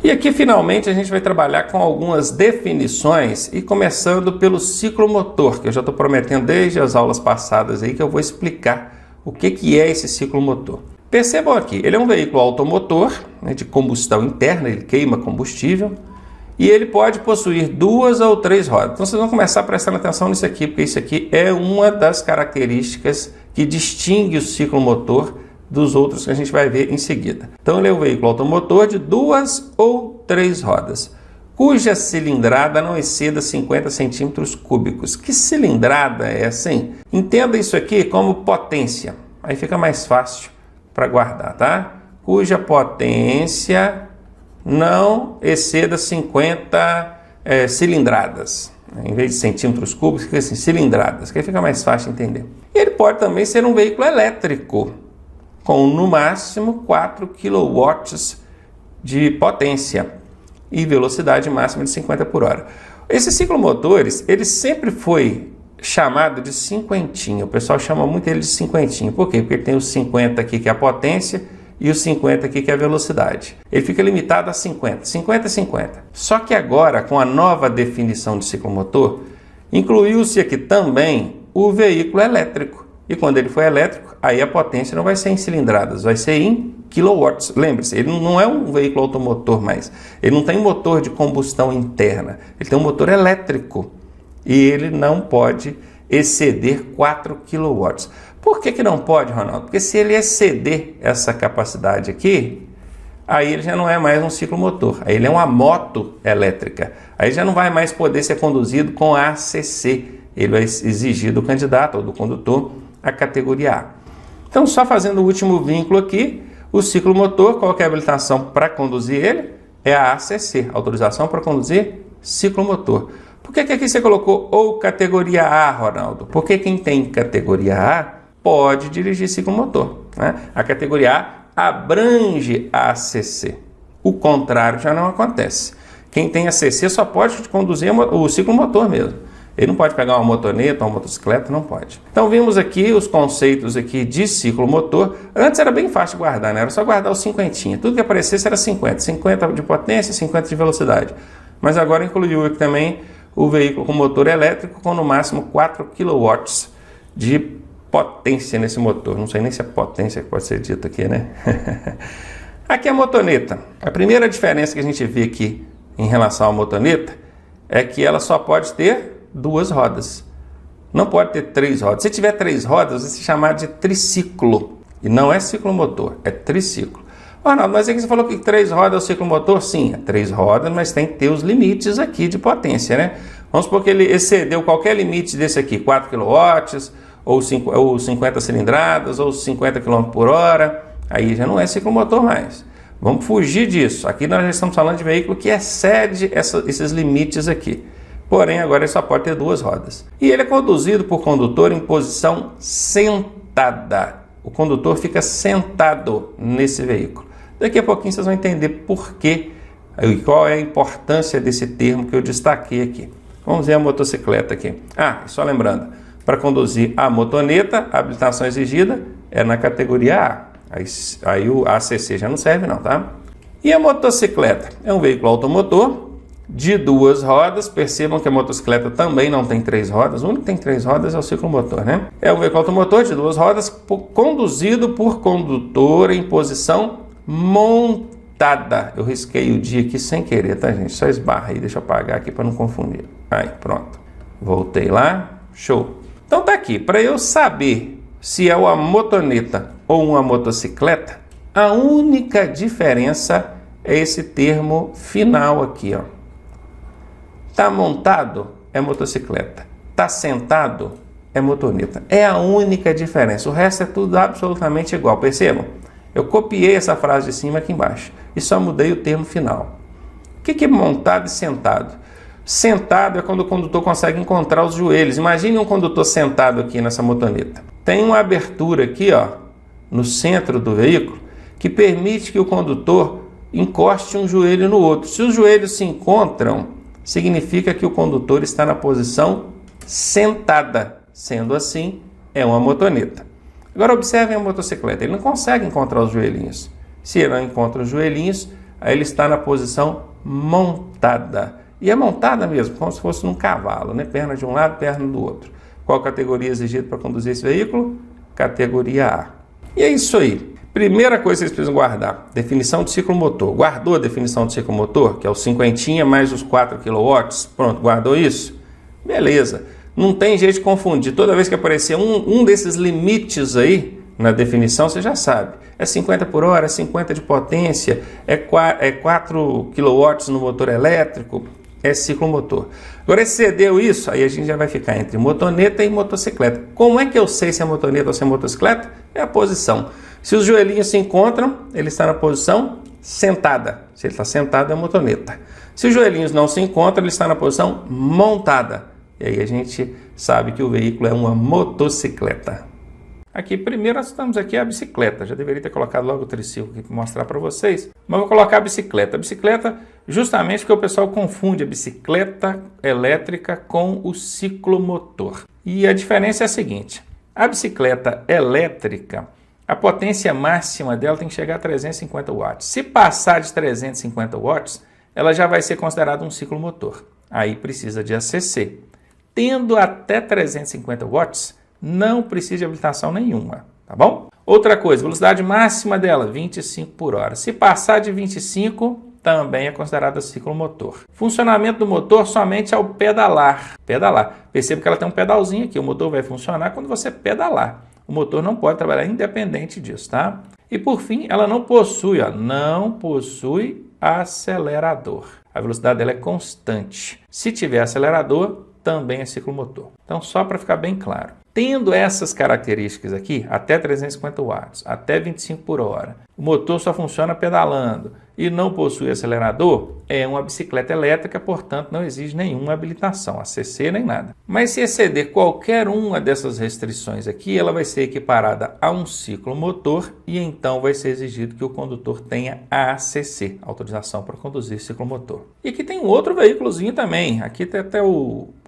E aqui finalmente a gente vai trabalhar com algumas definições e começando pelo ciclomotor, que eu já estou prometendo desde as aulas passadas aí que eu vou explicar o que é esse ciclomotor. Percebam aqui, ele é um veículo automotor, né, de combustão interna, ele queima combustível e ele pode possuir 2 ou 3 rodas. Então vocês vão começar prestando atenção nisso aqui, porque isso aqui é uma das características que distingue o ciclomotor dos outros que a gente vai ver em seguida. Então ele é um veículo automotor de 2 ou 3 rodas, cuja cilindrada não exceda 50 centímetros cúbicos. Que cilindrada é assim? Entenda isso aqui como potência, aí fica mais fácil para guardar, tá? Cuja potência não exceda 50 cilindradas. Em vez de centímetros cúbicos, fica assim, cilindradas, que aí fica mais fácil de entender. E ele pode também ser um veículo elétrico, com no máximo 4 kW de potência e velocidade máxima de 50 por hora. Esses ciclomotores, ele sempre foi chamado de cinquentinho. O pessoal chama muito ele de cinquentinho. Por quê? Porque ele tem os 50 aqui que é a potência e os 50 aqui que é a velocidade. Ele fica limitado a 50, 50 e 50. Só que agora, com a nova definição de ciclomotor, incluiu-se aqui também o veículo elétrico. E quando ele for elétrico, aí a potência não vai ser em cilindradas, vai ser em kilowatts. Lembre-se, ele não é um veículo automotor mais. Ele não tem motor de combustão interna. Ele tem um motor elétrico. E ele não pode exceder 4 kilowatts. Por que não pode, Ronaldo? Porque se ele exceder essa capacidade aqui, aí ele já não é mais um ciclomotor. Aí ele é uma moto elétrica. Aí já não vai mais poder ser conduzido com ACC. Ele vai exigir do candidato ou do condutor a categoria A. Então, só fazendo o último vínculo aqui, o ciclomotor, qual que é a habilitação para conduzir ele? É a ACC, autorização para conduzir ciclomotor. Por que aqui você colocou ou categoria A, Ronaldo? Porque quem tem categoria A pode dirigir ciclomotor, né? A categoria A abrange a ACC. O contrário já não acontece. Quem tem ACC só pode conduzir o ciclomotor mesmo. Ele não pode pegar uma motoneta, uma motocicleta, não pode. Então vimos aqui os conceitos aqui de ciclomotor. Antes era bem fácil de guardar, né? Era só guardar os cinquentinha. Tudo que aparecesse era 50. 50 de potência, 50 de velocidade. Mas agora incluiu aqui também o veículo com motor elétrico com no máximo 4 kW de potência nesse motor. Não sei nem se é potência que pode ser dito aqui, né? Aqui é a motoneta. A primeira diferença que a gente vê aqui em relação à motoneta é que ela só pode ter 2 rodas. Não pode ter 3 rodas. Se tiver 3 rodas, vai se chamar de triciclo. E não é ciclomotor, é triciclo. Ronaldo, mas é que você falou que 3 rodas é o ciclomotor? Sim, é 3 rodas, mas tem que ter os limites aqui de potência, né? Vamos supor que ele excedeu qualquer limite desse aqui, 4 kW, ou 50 cilindradas, ou 50 km por hora. Aí já não é ciclomotor mais. Vamos fugir disso. Aqui nós já estamos falando de veículo que excede esses limites aqui. Porém, agora ele só pode ter 2 rodas. E ele é conduzido por condutor em posição sentada. O condutor fica sentado nesse veículo. Daqui a pouquinho vocês vão entender por quê e qual é a importância desse termo que eu destaquei aqui. Vamos ver a motocicleta aqui. Só lembrando, para conduzir a motoneta, a habilitação exigida é na categoria A. Aí o ACC já não serve não, tá? E a motocicleta? É um veículo automotor de 2 rodas. Percebam que a motocicleta também não tem 3 rodas. O único que tem 3 rodas é o ciclomotor, né? É um veículo automotor de 2 rodas conduzido por condutor em posição montada. Eu risquei o dia aqui sem querer, tá, gente? Só esbarra aí, deixa eu apagar aqui para não confundir. Aí, pronto. Voltei lá. Show. Então tá aqui. Para eu saber se é uma motoneta ou uma motocicleta, a única diferença é esse termo final aqui, ó. Tá montado é motocicleta. Tá sentado é motoneta. É a única diferença. O resto é tudo absolutamente igual. Percebam? Eu copiei essa frase de cima aqui embaixo e só mudei o termo final. O que é montado e sentado? Sentado é quando o condutor consegue encontrar os joelhos. Imagine um condutor sentado aqui nessa motoneta. Tem uma abertura aqui, ó, no centro do veículo, que permite que o condutor encoste um joelho no outro. Se os joelhos se encontram, significa que o condutor está na posição sentada. Sendo assim, é uma motoneta. Agora observem a motocicleta. Ele não consegue encontrar os joelhinhos. Se ele não encontra os joelhinhos, aí ele está na posição montada. E é montada mesmo, como se fosse num cavalo, né? Perna de um lado, perna do outro. Qual categoria exigida para conduzir esse veículo? Categoria A. E é isso aí. Primeira coisa que vocês precisam guardar, definição de ciclo motor. Guardou a definição de ciclo motor, que é o 50 mais os 4 kW? Pronto, guardou isso? Beleza. Não tem jeito de confundir. Toda vez que aparecer um desses limites aí na definição, você já sabe. É 50 por hora, é 50 de potência, é 4 kW no motor elétrico, é ciclo motor. Agora, excedeu isso, aí a gente já vai ficar entre motoneta e motocicleta. Como é que eu sei se é motoneta ou se é motocicleta? É a posição. Se os joelhinhos se encontram, ele está na posição sentada. Se ele está sentado, é motoneta. Se os joelhinhos não se encontram, ele está na posição montada. E aí a gente sabe que o veículo é uma motocicleta. Aqui, primeiro, nós estamos aqui a bicicleta. Já deveria ter colocado logo o triciclo aqui para mostrar para vocês. Mas vou colocar a bicicleta. A bicicleta, justamente porque o pessoal confunde a bicicleta elétrica com o ciclomotor. E a diferença é a seguinte. A bicicleta elétrica, a potência máxima dela tem que chegar a 350 watts. Se passar de 350 watts, ela já vai ser considerada um ciclomotor. Aí precisa de ACC. Tendo até 350 watts, não precisa de habilitação nenhuma, tá bom? Outra coisa, velocidade máxima dela, 25 por hora. Se passar de 25, também é considerada ciclomotor. Funcionamento do motor somente ao pedalar. Pedalar. Perceba que ela tem um pedalzinho aqui. O motor vai funcionar quando você pedalar. O motor não pode trabalhar independente disso, tá? E por fim, ela não possui acelerador. A velocidade dela é constante. Se tiver acelerador, também é ciclomotor. Então, só para ficar bem claro. Tendo essas características aqui, até 350 watts, até 25 por hora, o motor só funciona pedalando e não possui acelerador, é uma bicicleta elétrica, portanto não exige nenhuma habilitação, ACC nem nada. Mas se exceder qualquer uma dessas restrições aqui, ela vai ser equiparada a um ciclomotor e então vai ser exigido que o condutor tenha ACC, autorização para conduzir ciclomotor. E aqui tem um outro veículozinho também, aqui tem até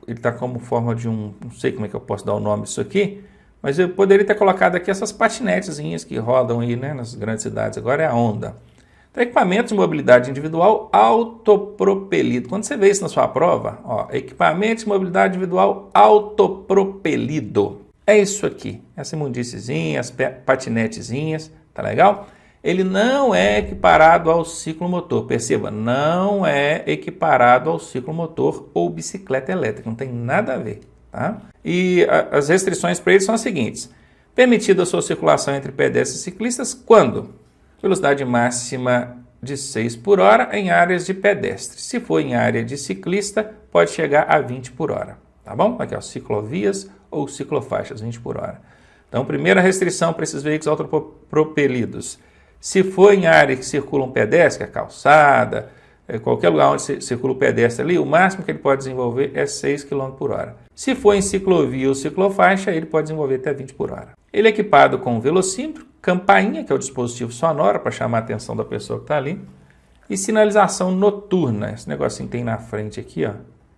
ele está como forma de não sei como é que eu posso dar o nome disso aqui, mas eu poderia ter colocado aqui essas patinetezinhas que rodam aí, né, nas grandes cidades, agora é a Honda. Então, equipamento de mobilidade individual autopropelido. Quando você vê isso na sua prova, ó, equipamento de mobilidade individual autopropelido. É isso aqui, essa imundíciezinha, as patinetezinhas, tá legal? Ele não é equiparado ao ciclomotor. Perceba, não é equiparado ao ciclomotor ou bicicleta elétrica. Não tem nada a ver, tá? E as restrições para ele são as seguintes. Permitida a sua circulação entre pedestres e ciclistas quando? Velocidade máxima de 6 por hora em áreas de pedestre. Se for em área de ciclista, pode chegar a 20 por hora. Tá bom? Aqui, ó, ciclovias ou ciclofaixas, 20 por hora. Então, primeira restrição para esses veículos autopropelidos. Se for em área que circula um pedestre, a calçada, qualquer lugar onde circula o pedestre ali, o máximo que ele pode desenvolver é 6 km por hora. Se for em ciclovia ou ciclofaixa, ele pode desenvolver até 20 por hora. Ele é equipado com velocímetro, campainha, que é o dispositivo sonoro para chamar a atenção da pessoa que está ali, e sinalização noturna. Esse negocinho que tem na frente aqui, ó,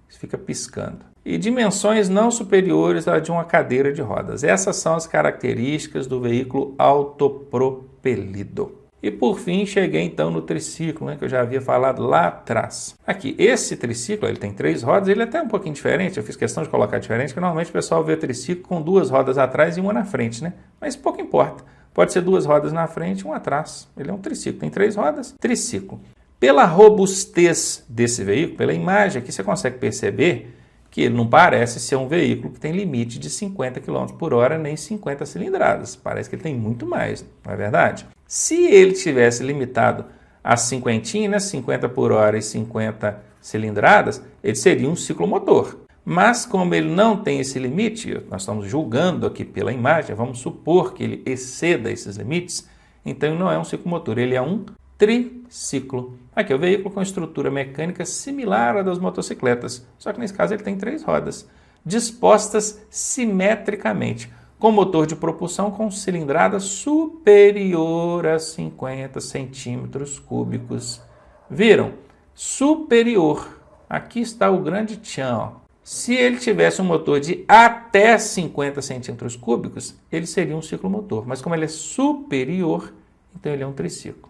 fica piscando. E dimensões não superiores à de uma cadeira de rodas. Essas são as características do veículo autopropelido. E por fim, cheguei então no triciclo, né, que eu já havia falado lá atrás. Aqui, esse triciclo, ele tem 3 rodas, ele é até um pouquinho diferente, eu fiz questão de colocar diferente, porque normalmente o pessoal vê triciclo com 2 rodas atrás e uma na frente, né? Mas pouco importa. Pode ser 2 rodas na frente e uma atrás. Ele é um triciclo, tem 3 rodas, triciclo. Pela robustez desse veículo, pela imagem aqui, você consegue perceber que ele não parece ser um veículo que tem limite de 50 km por hora nem 50 cilindradas. Parece que ele tem muito mais, não é verdade? Se ele tivesse limitado a 50, né, 50 por hora e 50 cilindradas, ele seria um ciclomotor. Mas como ele não tem esse limite, nós estamos julgando aqui pela imagem, vamos supor que ele exceda esses limites, então ele não é um ciclomotor, ele é um triciclo. Aqui é o veículo com estrutura mecânica similar à das motocicletas, só que nesse caso ele tem 3 rodas, dispostas simetricamente, com motor de propulsão com cilindrada superior a 50 centímetros cúbicos. Viram? Superior. Aqui está o grande tchan, ó. Se ele tivesse um motor de até 50 centímetros cúbicos, ele seria um ciclomotor, mas como ele é superior, então ele é um triciclo.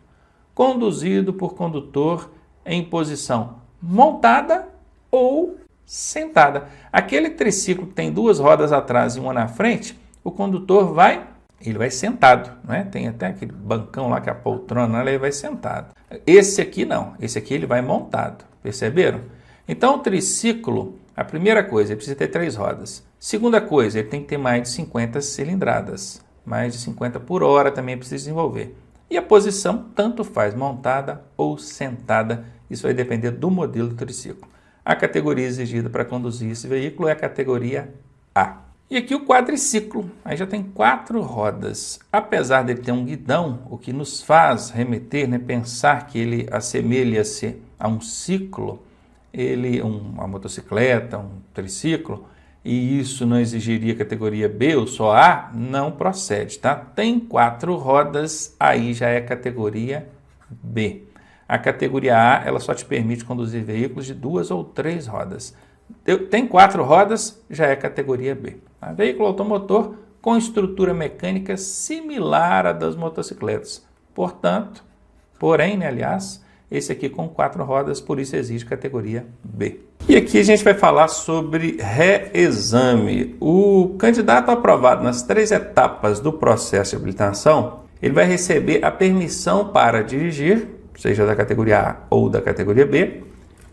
conduzido por condutor em posição montada ou sentada. Aquele triciclo que tem duas rodas atrás e uma na frente, o condutor vai sentado, né? Tem até aquele bancão lá que é a poltrona, ele vai sentado. Esse aqui não, esse aqui ele vai montado, perceberam? Então o triciclo, a primeira coisa, ele precisa ter 3 rodas. Segunda coisa, ele tem que ter mais de 50 cilindradas, mais de 50 por hora também precisa desenvolver. E a posição tanto faz montada ou sentada, isso vai depender do modelo do triciclo. A categoria exigida para conduzir esse veículo é a categoria A. E aqui o quadriciclo, aí já tem 4 rodas. Apesar de ele ter um guidão, o que nos faz remeter, né, pensar que ele assemelha-se a um ciclo, uma motocicleta, um triciclo, e isso não exigiria categoria B ou só A, não procede, tá? Tem 4 rodas, aí já é categoria B. A categoria A, ela só te permite conduzir veículos de 2 ou 3 rodas. Tem 4 rodas, já é categoria B. Tá? Veículo automotor com estrutura mecânica similar à das motocicletas. Porém, aliás, esse aqui com 4 rodas, por isso exige categoria B. E aqui a gente vai falar sobre reexame. O candidato aprovado nas 3 etapas do processo de habilitação, ele vai receber a permissão para dirigir, seja da categoria A ou da categoria B,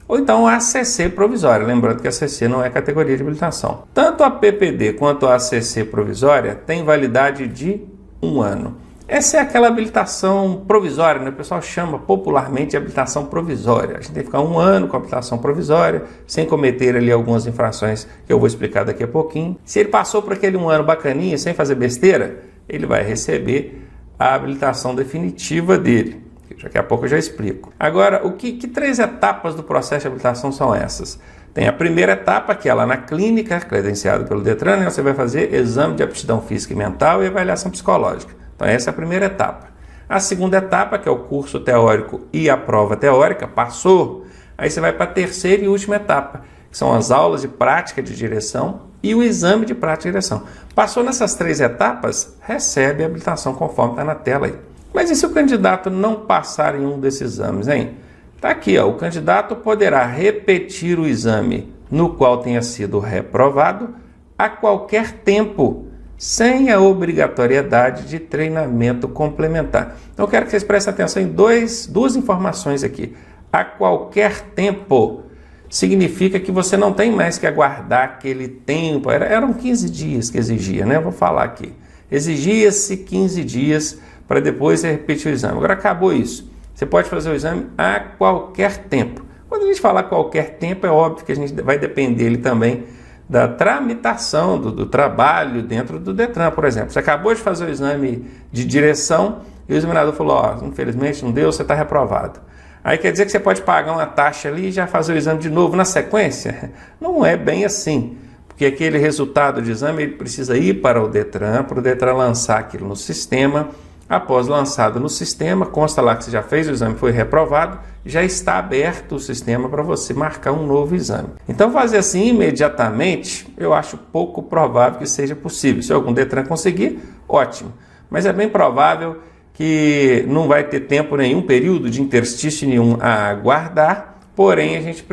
ou então a ACC provisória, lembrando que a ACC não é categoria de habilitação. Tanto a PPD quanto a ACC provisória tem validade de 1 ano. Essa é aquela habilitação provisória, né? O pessoal chama popularmente de habilitação provisória. A gente tem que ficar 1 ano com a habilitação provisória, sem cometer ali algumas infrações que eu vou explicar daqui a pouquinho. Se ele passou por aquele 1 ano bacaninha, sem fazer besteira, ele vai receber a habilitação definitiva dele. Daqui a pouco eu já explico. Agora, que 3 etapas do processo de habilitação são essas? Tem a primeira etapa, que é lá na clínica, credenciada pelo Detran, né? Você vai fazer exame de aptidão física e mental e avaliação psicológica. Então essa é a primeira etapa. A segunda etapa, que é o curso teórico e a prova teórica, passou, aí você vai para a terceira e última etapa, que são as aulas de prática de direção e o exame de prática de direção. Passou nessas 3 etapas, recebe a habilitação conforme está na tela aí. Mas e se o candidato não passar em um desses exames, hein? Está aqui, ó, o candidato poderá repetir o exame no qual tenha sido reprovado a qualquer tempo, sem a obrigatoriedade de treinamento complementar. Então eu quero que vocês prestem atenção em duas informações aqui. A qualquer tempo significa que você não tem mais que aguardar aquele tempo. Eram 15 dias que exigia, né? Eu vou falar aqui. Exigia-se 15 dias para depois você repetir o exame. Agora acabou isso. Você pode fazer o exame a qualquer tempo. Quando a gente falar qualquer tempo, é óbvio que a gente vai depender ele também da tramitação, do trabalho dentro do Detran, por exemplo. Você acabou de fazer o exame de direção e o examinador falou, ó, infelizmente não deu, você está reprovado. Aí quer dizer que você pode pagar uma taxa ali e já fazer o exame de novo na sequência? Não é bem assim, porque aquele resultado de exame ele precisa ir para o Detran lançar aquilo no sistema. Após lançado no sistema, consta lá que você já fez o exame, foi reprovado, já está aberto o sistema para você marcar um novo exame. Então fazer assim imediatamente, eu acho pouco provável que seja possível. Se algum Detran conseguir, ótimo. Mas é bem provável que não vai ter tempo nenhum, período de interstício nenhum a aguardar, porém a gente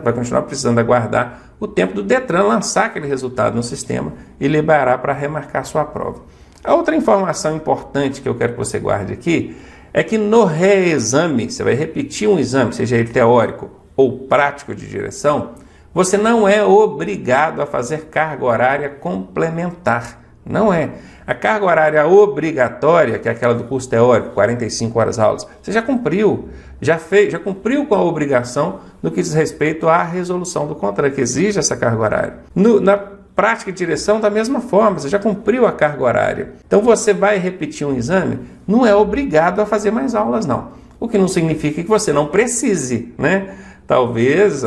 vai continuar precisando aguardar o tempo do Detran lançar aquele resultado no sistema e liberar para remarcar sua prova. A outra informação importante que eu quero que você guarde aqui é que no reexame, você vai repetir um exame, seja ele teórico ou prático de direção, você não é obrigado a fazer carga horária complementar. Não é. A carga horária obrigatória, que é aquela do curso teórico, 45 horas aulas, você já cumpriu, já cumpriu com a obrigação no que diz respeito à resolução do contrato, que exige essa carga horária. Na prática de direção, da mesma forma, você já cumpriu a carga horária. Então você vai repetir um exame, não é obrigado a fazer mais aulas, não. O que não significa que você não precise, né? Talvez,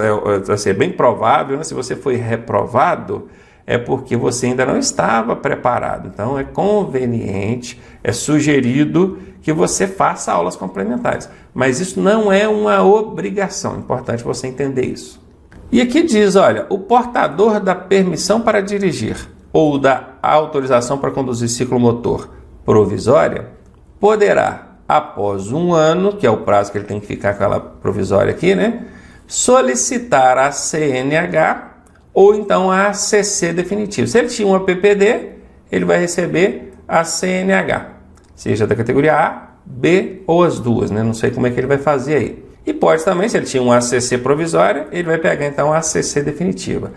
vai ser bem provável, né? Se você foi reprovado, é porque você ainda não estava preparado. Então é conveniente, é sugerido que você faça aulas complementares. Mas isso não é uma obrigação, é importante você entender isso. E aqui diz, olha, o portador da permissão para dirigir ou da autorização para conduzir ciclomotor provisória poderá, após um ano, que é o prazo que ele tem que ficar com ela provisória aqui, né? Solicitar a CNH ou então a ACC definitiva. Se ele tinha uma PPD, ele vai receber a CNH, seja da categoria A, B ou as duas, né? Não sei como é que ele vai fazer aí. E pode também, se ele tinha uma ACC provisória, ele vai pegar então a ACC definitiva.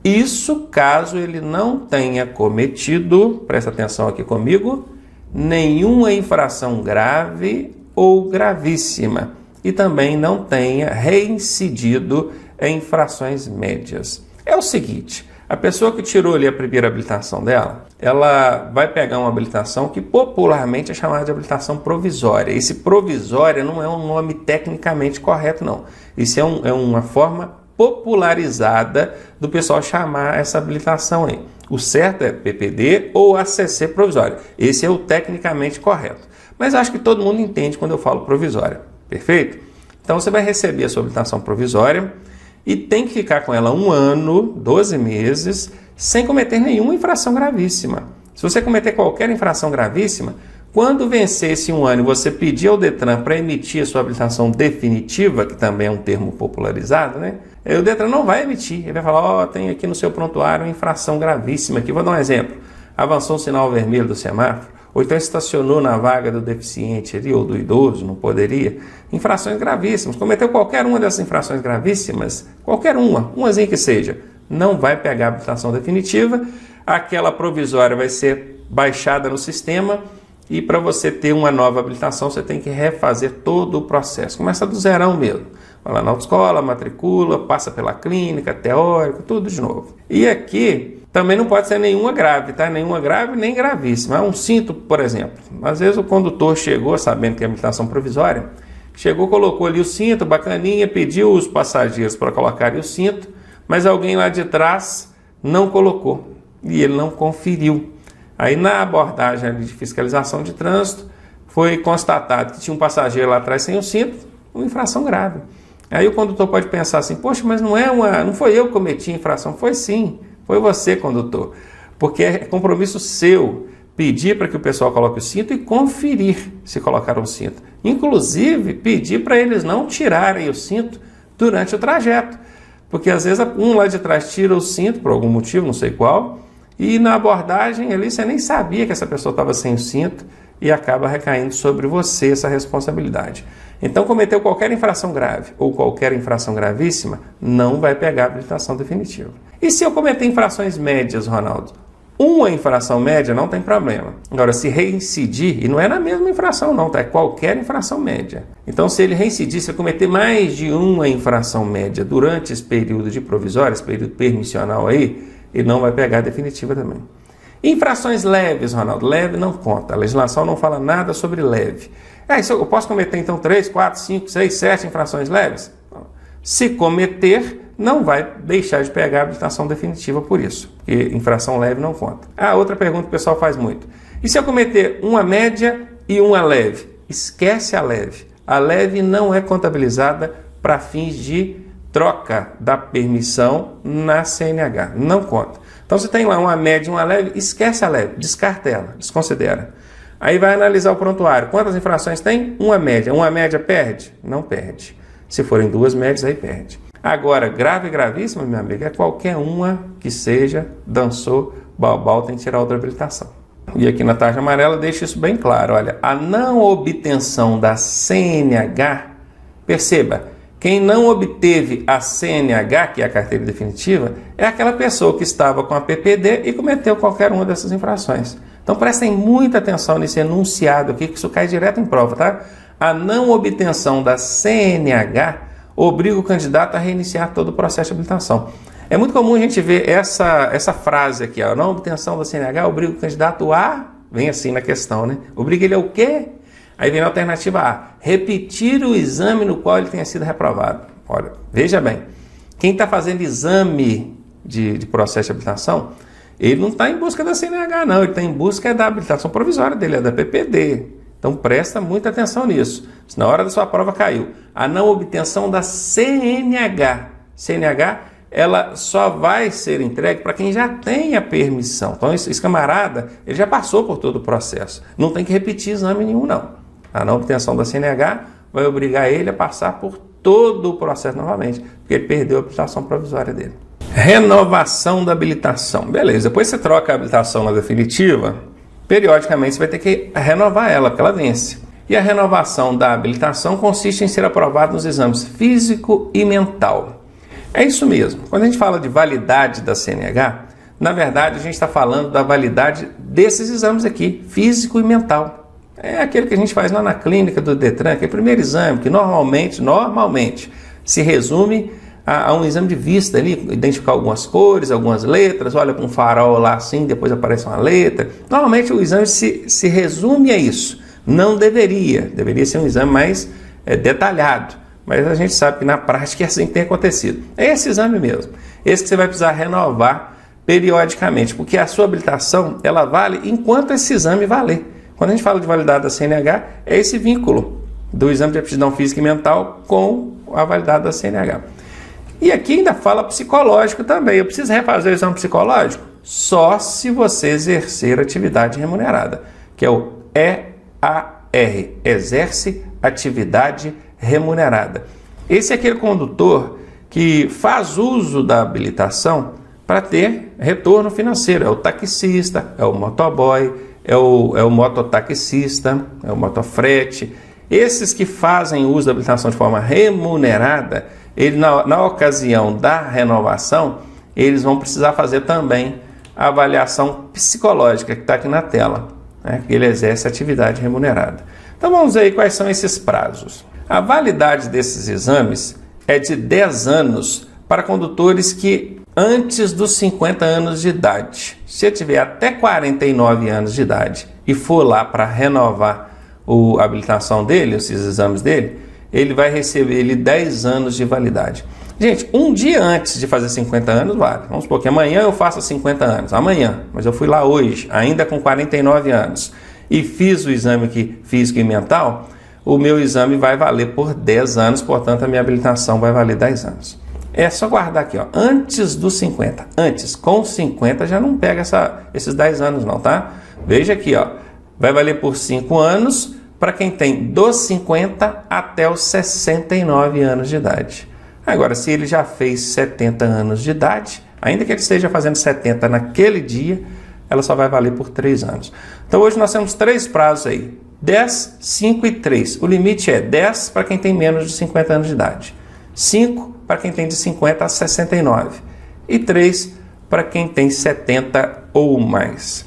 Isso caso ele não tenha cometido, presta atenção aqui comigo, nenhuma infração grave ou gravíssima e também não tenha reincidido em infrações médias. É o seguinte, a pessoa que tirou ali a primeira habilitação dela, ela vai pegar uma habilitação que popularmente é chamada de habilitação provisória. Esse provisória não é um nome tecnicamente correto, não. Isso é uma forma popularizada do pessoal chamar essa habilitação aí. O certo é PPD ou ACC provisória. Esse é o tecnicamente correto. Mas acho que todo mundo entende quando eu falo provisória. Perfeito? Então você vai receber a sua habilitação provisória e tem que ficar com ela 1 ano, 12 meses, sem cometer nenhuma infração gravíssima. Se você cometer qualquer infração gravíssima, quando vencer esse 1 ano e você pedir ao Detran para emitir a sua habilitação definitiva, que também é um termo popularizado, né? O Detran não vai emitir. Ele vai falar, tem aqui no seu prontuário uma infração gravíssima. Aqui vou dar um exemplo. Avançou um sinal vermelho do semáforo, ou então estacionou na vaga do deficiente ali, ou do idoso, não poderia. Infrações gravíssimas. Cometeu qualquer uma dessas infrações gravíssimas, qualquer umazinha que seja, não vai pegar a habilitação definitiva. Aquela provisória vai ser baixada no sistema e para você ter uma nova habilitação, você tem que refazer todo o processo. Começa do zerão mesmo. Vai lá na autoescola, matricula, passa pela clínica, teórico, tudo de novo. E aqui também não pode ser nenhuma grave, tá? Nenhuma grave, nem gravíssima. Um cinto, por exemplo. Às vezes o condutor chegou, sabendo que é habilitação provisória, chegou, colocou ali o cinto, bacaninha, pediu os passageiros para colocarem o cinto, mas alguém lá de trás não colocou e ele não conferiu. Aí na abordagem de fiscalização de trânsito foi constatado que tinha um passageiro lá atrás sem o cinto, uma infração grave. Aí o condutor pode pensar assim, poxa, mas não foi eu que cometi a infração, foi sim. Foi você, condutor, porque é compromisso seu pedir para que o pessoal coloque o cinto e conferir se colocaram o cinto. Inclusive, pedir para eles não tirarem o cinto durante o trajeto, porque às vezes um lá de trás tira o cinto por algum motivo, não sei qual, e na abordagem ali você nem sabia que essa pessoa estava sem o cinto e acaba recaindo sobre você essa responsabilidade. Então, cometeu qualquer infração grave ou qualquer infração gravíssima, não vai pegar a habilitação definitiva. E se eu cometer infrações médias, Ronaldo? Uma infração média não tem problema. Agora, se reincidir, e não é na mesma infração não, tá? É qualquer infração média. Então, se ele reincidir, se ele cometer mais de uma infração média durante esse período de provisório, esse período permissional aí, ele não vai pegar a definitiva também. Infrações leves, Ronaldo, leve não conta. A legislação não fala nada sobre leve. Eu posso cometer então 3, 4, 5, 6, 7 infrações leves? Se cometer, não vai deixar de pegar a habilitação definitiva por isso, porque infração leve não conta. Outra pergunta que o pessoal faz muito. E se eu cometer uma média e uma leve? Esquece a leve. A leve não é contabilizada para fins de troca da permissão na CNH. Não conta. Então, se tem lá uma média e uma leve, esquece a leve, descarta ela, desconsidera. Aí vai analisar o prontuário. Quantas infrações tem? Uma média. Uma média perde? Não perde. Se forem 2 médias, aí perde. Agora, grave e gravíssima, meu amigo, é qualquer uma que seja, dançou, balbal, tem que tirar outra habilitação. E aqui na tarja amarela deixa isso bem claro. Olha, a não obtenção da CNH, perceba, quem não obteve a CNH, que é a carteira definitiva, é aquela pessoa que estava com a PPD e cometeu qualquer uma dessas infrações. Então prestem muita atenção nesse enunciado aqui, que isso cai direto em prova, tá? A não obtenção da CNH obriga o candidato a reiniciar todo o processo de habilitação. É muito comum a gente ver essa frase aqui, a não obtenção da CNH obriga o candidato a... Vem assim na questão, né? Obriga ele ao quê? Aí vem a alternativa A, repetir o exame no qual ele tenha sido reprovado. Olha, veja bem, quem está fazendo exame de processo de habilitação, ele não está em busca da CNH, não, ele está em busca da habilitação provisória dele, é da PPD. Então presta muita atenção nisso. Se na hora da sua prova caiu a não obtenção da CNH, ela só vai ser entregue para quem já tem a permissão. Então esse camarada, ele já passou por todo o processo. Não tem que repetir exame nenhum, não. A não obtenção da CNH vai obrigar ele a passar por todo o processo novamente, porque ele perdeu a habilitação provisória dele. Renovação da habilitação. Beleza, depois você troca a habilitação na definitiva, periodicamente você vai ter que renovar ela, porque ela vence. E a renovação da habilitação consiste em ser aprovado nos exames físico e mental. É isso mesmo. Quando a gente fala de validade da CNH, na verdade a gente está falando da validade desses exames aqui, físico e mental. É aquele que a gente faz lá na clínica do Detran, que é o primeiro exame, que normalmente se resume a um exame de vista ali, identificar algumas cores, algumas letras, olha para um farol lá assim, depois aparece uma letra. Normalmente o exame se resume a isso. Não deveria ser um exame mais detalhado, mas a gente sabe que na prática é assim que tem acontecido. É esse exame mesmo, esse que você vai precisar renovar periodicamente, porque a sua habilitação ela vale enquanto esse exame valer. Quando a gente fala de validade da CNH, é esse vínculo do exame de aptidão física e mental com a validade da CNH. E aqui ainda fala psicológico também. Eu preciso refazer o exame psicológico? Só se você exercer atividade remunerada, que é o EAR, exerce atividade remunerada. Esse é aquele condutor que faz uso da habilitação para ter retorno financeiro. É o taxista, é o motoboy, é o mototaxista, é o motofrete. Esses que fazem uso da habilitação de forma remunerada, ele, na ocasião da renovação, eles vão precisar fazer também a avaliação psicológica que está aqui na tela, né? Que ele exerce atividade remunerada. Então vamos ver aí quais são esses prazos. A validade desses exames é de 10 anos para condutores que antes dos 50 anos de idade. Se ele tiver até 49 anos de idade e for lá para renovar a habilitação dele, esses exames dele, ele vai receber 10 anos de validade. Gente, um dia antes de fazer 50 anos vale. Vamos supor que amanhã eu faça 50 anos. Amanhã, mas eu fui lá hoje, ainda com 49 anos, e fiz o exame aqui, físico e mental, o meu exame vai valer por 10 anos, portanto a minha habilitação vai valer 10 anos. É só guardar aqui, ó, antes dos 50. Antes, com 50 já não pega esses 10 anos não, tá? Veja aqui, ó, vai valer por 5 anos para quem tem dos 50 até os 69 anos de idade. Agora, se ele já fez 70 anos de idade, ainda que ele esteja fazendo 70 naquele dia, ela só vai valer por 3 anos. Então hoje nós temos 3 prazos aí, 10, 5 e 3. O limite é 10 para quem tem menos de 50 anos de idade, 5 para quem tem de 50 a 69 e 3 para quem tem 70 ou mais.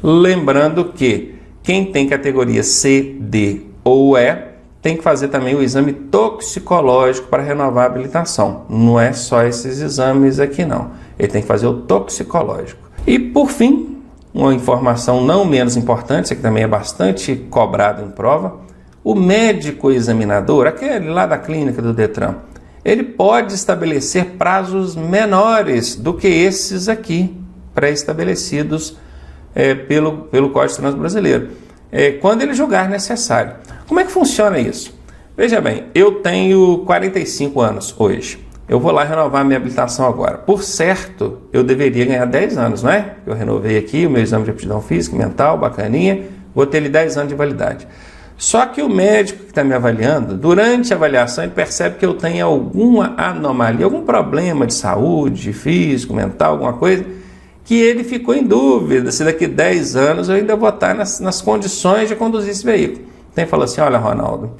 Lembrando que quem tem categoria C, D ou E tem que fazer também o exame toxicológico para renovar a habilitação. Não é só esses exames aqui não. Ele tem que fazer o toxicológico. E por fim, uma informação não menos importante, isso aqui também é bastante cobrado em prova, o médico examinador, aquele lá da clínica do Detran, ele pode estabelecer prazos menores do que esses aqui, pré-estabelecidos pelo Código de Trânsito Brasileiro, quando ele julgar necessário. Como é que funciona isso? Veja bem, eu tenho 45 anos hoje. Eu vou lá renovar minha habilitação agora. Por certo, eu deveria ganhar 10 anos, não é? Eu renovei aqui o meu exame de aptidão física e mental, bacaninha, vou ter ele 10 anos de validade. Só que o médico que está me avaliando, durante a avaliação, ele percebe que eu tenho alguma anomalia, algum problema de saúde, físico, mental, alguma coisa, que ele ficou em dúvida se daqui 10 anos eu ainda vou estar nas condições de conduzir esse veículo. Então ele falou assim, olha Ronaldo,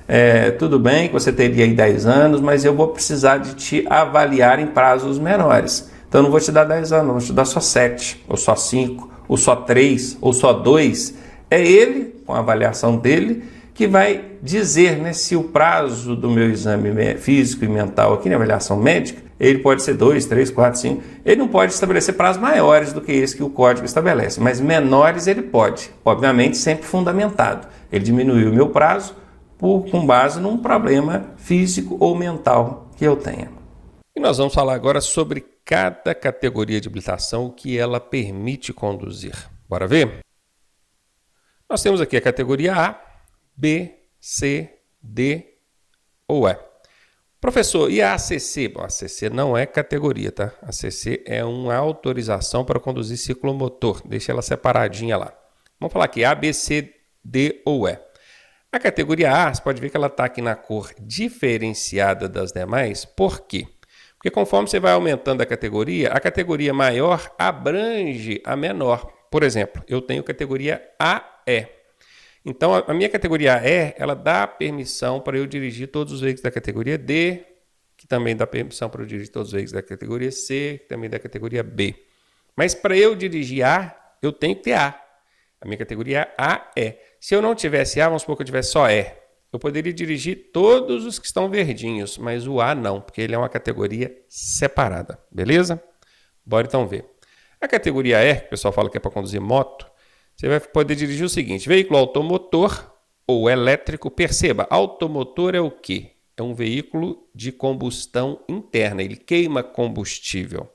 tudo bem que você teria aí 10 anos, mas eu vou precisar de te avaliar em prazos menores. Então eu não vou te dar 10 anos, vou te dar só 7, ou só 5, ou só 3, ou só 2. É ele, com a avaliação dele, que vai dizer, né, se o prazo do meu exame físico e mental aqui na avaliação médica, ele pode ser 2, 3, 4, 5. Ele não pode estabelecer prazos maiores do que esse que o código estabelece, mas menores ele pode, obviamente sempre fundamentado. Ele diminuiu o meu prazo com base num problema físico ou mental que eu tenha. E nós vamos falar agora sobre cada categoria de habilitação, o que ela permite conduzir. Bora ver? Nós temos aqui a categoria A, B, C, D ou E. Professor, e a ACC? Bom, a ACC não é categoria, tá? A ACC é uma autorização para conduzir ciclomotor. Deixa ela separadinha lá. Vamos falar aqui, A, B, C, D ou E. A categoria A, você pode ver que ela está aqui na cor diferenciada das demais. Por quê? Porque conforme você vai aumentando a categoria maior abrange a menor. Por exemplo, eu tenho categoria AE. Então, a minha categoria AE, ela dá permissão para eu dirigir todos os veículos da categoria D, que também dá permissão para eu dirigir todos os veículos da categoria C, que também da categoria B. Mas para eu dirigir A, eu tenho que ter A. A minha categoria AE. Se eu não tivesse A, vamos supor que eu tivesse só E. Eu poderia dirigir todos os que estão verdinhos, mas o A não, porque ele é uma categoria separada. Beleza? Bora então ver. A categoria E, que o pessoal fala que é para conduzir moto, você vai poder dirigir o seguinte: veículo automotor ou elétrico. Perceba, automotor é o quê? É um veículo de combustão interna, ele queima combustível.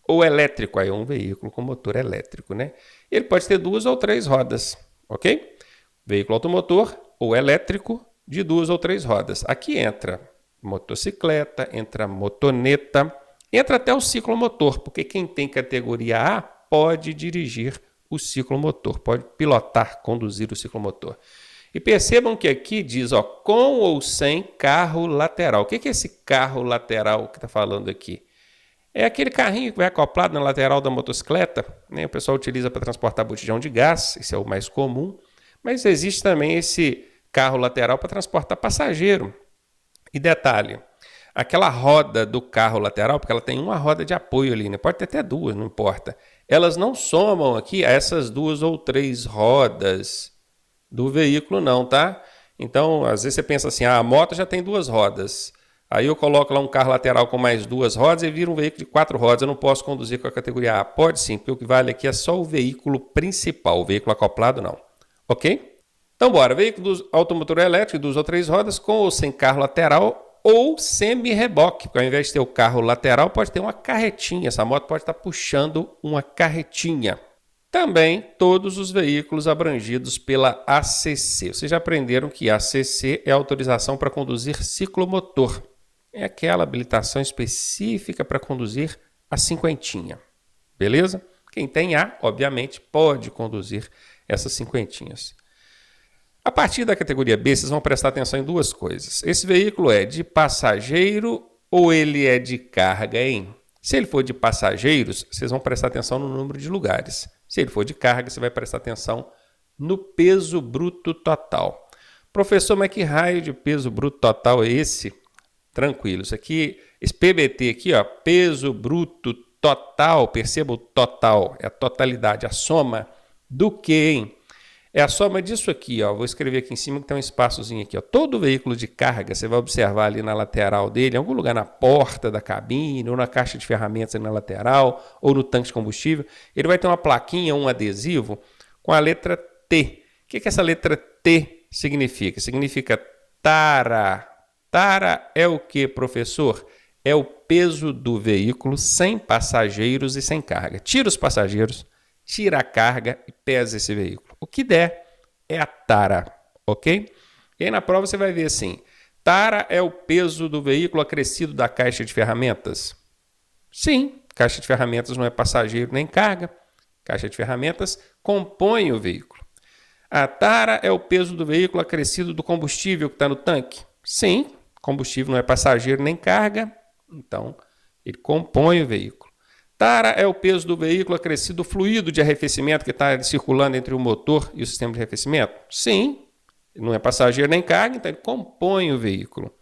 Ou elétrico, aí é um veículo com motor elétrico, né? Ele pode ter 2 ou 3 rodas, ok? Veículo automotor ou elétrico de 2 ou 3 rodas. Aqui entra motocicleta, entra motoneta, entra até o ciclomotor, porque quem tem categoria A pode dirigir o ciclomotor, pode pilotar, conduzir o ciclomotor. E percebam que aqui diz, ó, com ou sem carro lateral. O que é esse carro lateral que está falando aqui? É aquele carrinho que vai acoplado na lateral da motocicleta, né? O pessoal utiliza para transportar botijão de gás, esse é o mais comum. Mas existe também esse carro lateral para transportar passageiro. E detalhe, aquela roda do carro lateral, porque ela tem uma roda de apoio ali, né? Pode ter até 2, não importa. Elas não somam aqui a essas 2 ou 3 rodas do veículo não, tá? Então, às vezes você pensa assim, a moto já tem 2 rodas. Aí eu coloco lá um carro lateral com mais 2 rodas e vira um veículo de 4 rodas. Eu não posso conduzir com a categoria A. Pode sim, porque o que vale aqui é só o veículo principal, o veículo acoplado não. Ok? Então, bora. Veículo do automotor elétrico de 2 ou 3 rodas com ou sem carro lateral ou semi-reboque. Porque ao invés de ter o carro lateral, pode ter uma carretinha. Essa moto pode estar puxando uma carretinha. Também todos os veículos abrangidos pela ACC. Vocês já aprenderam que a ACC é a autorização para conduzir ciclomotor. É aquela habilitação específica para conduzir a cinquentinha. Beleza? Quem tem A, obviamente, pode conduzir essas cinquentinhas. A partir da categoria B, vocês vão prestar atenção em 2 coisas. Esse veículo é de passageiro ou ele é de carga, hein? Se ele for de passageiros, vocês vão prestar atenção no número de lugares. Se ele for de carga, você vai prestar atenção no peso bruto total. Professor, mas que raio de peso bruto total é esse? Tranquilo, isso aqui, esse PBT aqui, ó, peso bruto total, perceba o total, é a totalidade, a soma do que, hein? É a soma disso aqui, ó. Vou escrever aqui em cima que tem um espaçozinho aqui, ó. Todo veículo de carga, você vai observar ali na lateral dele, em algum lugar na porta da cabine, ou na caixa de ferramentas ali na lateral, ou no tanque de combustível, ele vai ter uma plaquinha, um adesivo com a letra T. O que essa letra T significa? Significa tara. Tara é o que, professor? É o peso do veículo sem passageiros e sem carga. Tira os passageiros, tira a carga e pesa esse veículo. O que der é a tara, ok? E aí na prova você vai ver assim, tara é o peso do veículo acrescido da caixa de ferramentas? Sim, caixa de ferramentas não é passageiro nem carga. Caixa de ferramentas compõe o veículo. A tara é o peso do veículo acrescido do combustível que está no tanque? Sim, combustível não é passageiro nem carga, então ele compõe o veículo. Tara é o peso do veículo acrescido do fluido de arrefecimento que está circulando entre o motor e o sistema de arrefecimento? Sim, ele não é passageiro nem carga, então ele compõe o veículo.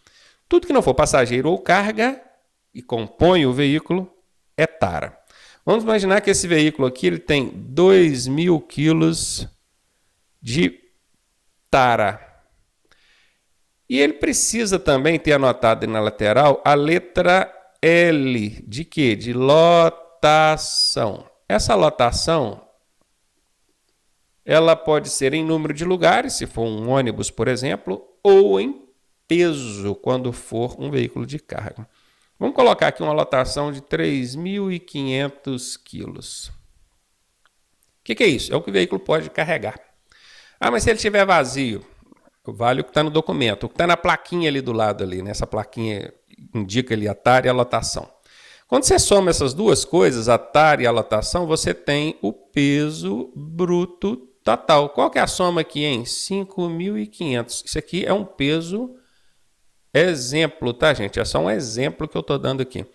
Tudo que não for passageiro ou carga e compõe o veículo é tara. Vamos imaginar que esse veículo aqui ele tem 2.000 quilos de tara. E ele precisa também ter anotado na lateral a letra L. De quê? De lotação. Essa lotação, ela pode ser em número de lugares, se for um ônibus, por exemplo, ou em peso, quando for um veículo de carga. Vamos colocar aqui uma lotação de 3.500 quilos. O que é isso? É o que o veículo pode carregar. Ah, mas se ele estiver vazio, vale o que está no documento, o que está na plaquinha ali do lado, ali, né? Essa plaquinha indica ali a tara e a lotação. Quando você soma essas 2 coisas, a tara e a lotação, você tem o peso bruto total. Qual que é a soma aqui, hein? 5.500. Isso aqui é um peso exemplo, tá, gente? É só um exemplo que eu estou dando aqui.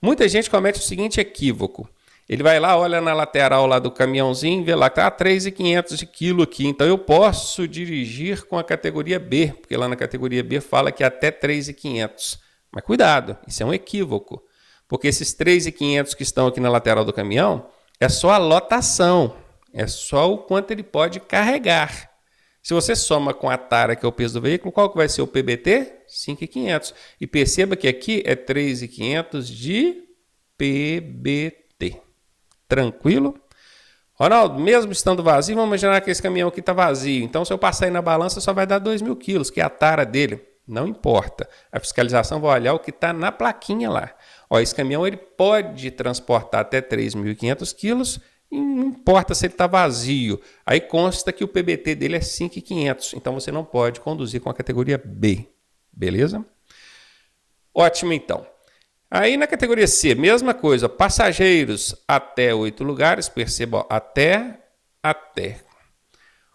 Muita gente comete o seguinte equívoco. Ele vai lá, olha na lateral lá do caminhãozinho, vê lá que tá 3.500 de quilo aqui. Então eu posso dirigir com a categoria B, porque lá na categoria B fala que é até 3.500. Mas cuidado, isso é um equívoco. Porque esses 3.500 que estão aqui na lateral do caminhão é só a lotação, é só o quanto ele pode carregar. Se você soma com a tara, que é o peso do veículo, qual que vai ser o PBT? 5.500. E perceba que aqui é 3.500 de PBT. Tranquilo? Ronaldo, mesmo estando vazio, vamos imaginar que esse caminhão aqui está vazio. Então, se eu passar aí na balança, só vai dar 2.000 quilos, que é a tara dele. Não importa. A fiscalização vai olhar o que está na plaquinha lá. Ó, esse caminhão ele pode transportar até 3.500 quilos, e não importa se ele está vazio. Aí consta que o PBT dele é 5.500. Então, você não pode conduzir com a categoria B. Beleza? Ótimo, então. Aí na categoria C, mesma coisa, passageiros até 8 lugares, perceba, ó, até.